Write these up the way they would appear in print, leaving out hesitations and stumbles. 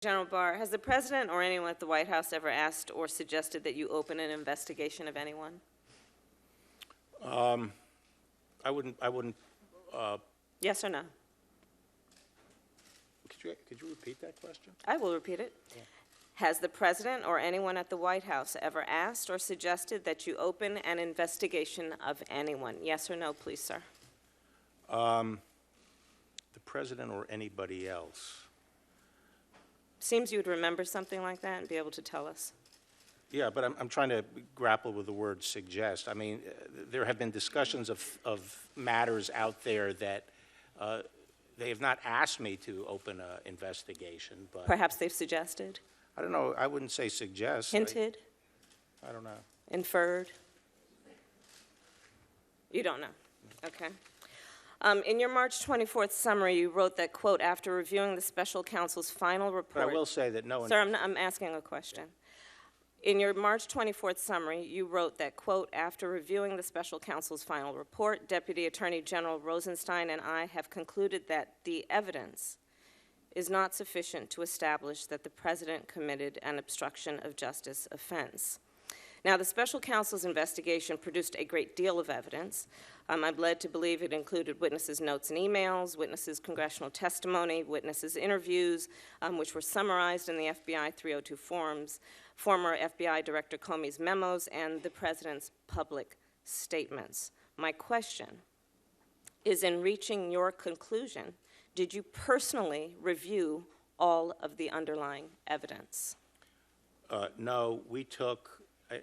General Barr, has the President or anyone at the White House ever asked or suggested that you open an investigation of anyone? I wouldn't. Yes or no? Could you repeat that question? I will repeat it. Yeah. Has the President or anyone at the White House ever asked or suggested that you open an investigation of anyone? Yes or no, please, sir? The President or anybody else? Seems you would remember something like that and be able to tell us. Yeah, but I'm trying to grapple with the word suggest. I mean, there have been discussions of matters out there that they have not asked me to open an investigation, but Perhaps they've suggested? I don't know. I wouldn't say suggest. Hinted? I don't know. Inferred? You don't know? Okay. In your March 24th summary, you wrote that, quote, after reviewing the special counsel's final report. But I will say that no one. Sir, I'm asking a question. In your March 24th summary, you wrote that, quote, after reviewing the special counsel's final report, Deputy Attorney General Rosenstein and I have concluded that the evidence is not sufficient to establish that the President committed an obstruction of justice offense. Now, the special counsel's investigation produced a great deal of evidence. I'm led to believe it included witnesses' notes and emails, witnesses' congressional testimony, witnesses' interviews, which were summarized in the FBI 302 forms, former FBI Director Comey's memos, and the President's public statements. My question is, in reaching your conclusion, did you personally review all of the underlying evidence? No, we took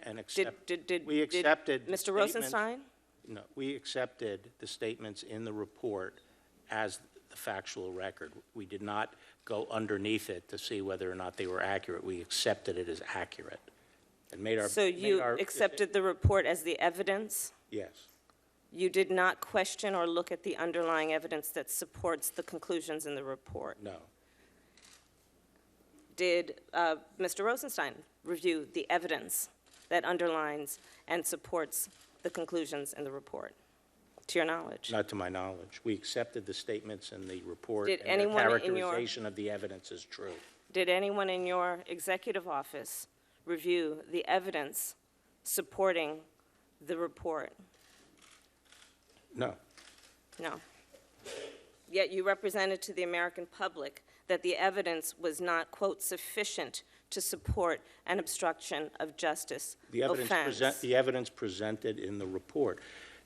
and Did we accepted Mr. Rosenstein? No, we accepted the statements in the report as the factual record. We did not go underneath it to see whether or not they were accurate. We accepted it as accurate and made our. So you accepted the report as the evidence? Yes. You did not question or look at the underlying evidence that supports the conclusions in the report? No. Did Mr. Rosenstein review the evidence that underlines and supports the conclusions in the report, to your knowledge? Not to my knowledge. We accepted the statements in the report, Did and anyone the characterization of the evidence is true. Did anyone in your executive office review the evidence supporting the report? No. No. Yet you represented to the American public that the evidence was not, quote, sufficient to support an obstruction of justice offense. The evidence presented in the report.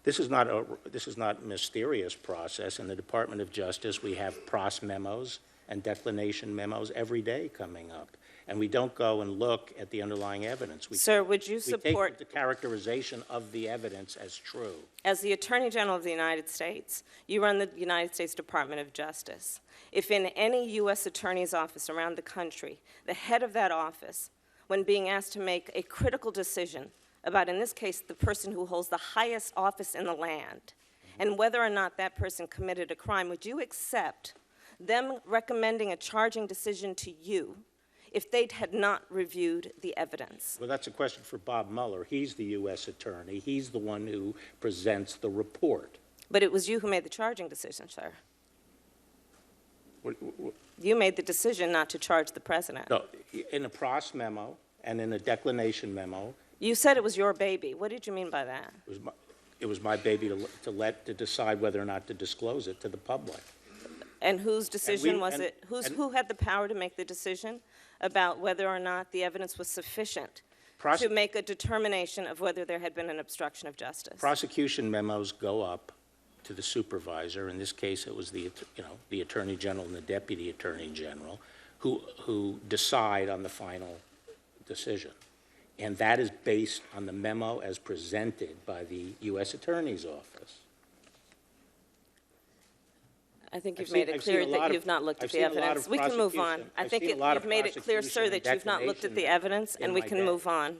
This is not a mysterious process. In the Department of Justice, we have pros memos and declination memos every day coming up, and we don't go and look at the underlying evidence. Sir, would you support the characterization of the evidence as true? As the Attorney General of the United States, you run the United States Department of Justice. If in any U.S. attorney's office around the country, the head of that office, when being asked to make a critical decision about, in this case, the person who holds the highest office in the land, and whether or not that person committed a crime, would you accept them recommending a charging decision to you if they had not reviewed the evidence? Well, that's a question for Bob Mueller. He's the U.S. attorney. He's the one who presents the report. But it was you who made the charging decision, sir. You made the decision not to charge the President. No, in a pros memo and in a declination memo. You said it was your baby. What did you mean by that? It was my baby to decide whether or not to disclose it to the public. And whose decision was it? Who had the power to make the decision about whether or not the evidence was sufficient to make a determination of whether there had been an obstruction of justice? Prosecution memos go up to the supervisor. In this case, it was the Attorney General and the Deputy Attorney General who decide on the final decision. And that is based on the memo as presented by the U.S. Attorney's Office. I think you've made it clear that you've not looked at the evidence. We can move on. I think you've made it clear, sir, that you've not looked at the evidence, and we can move on.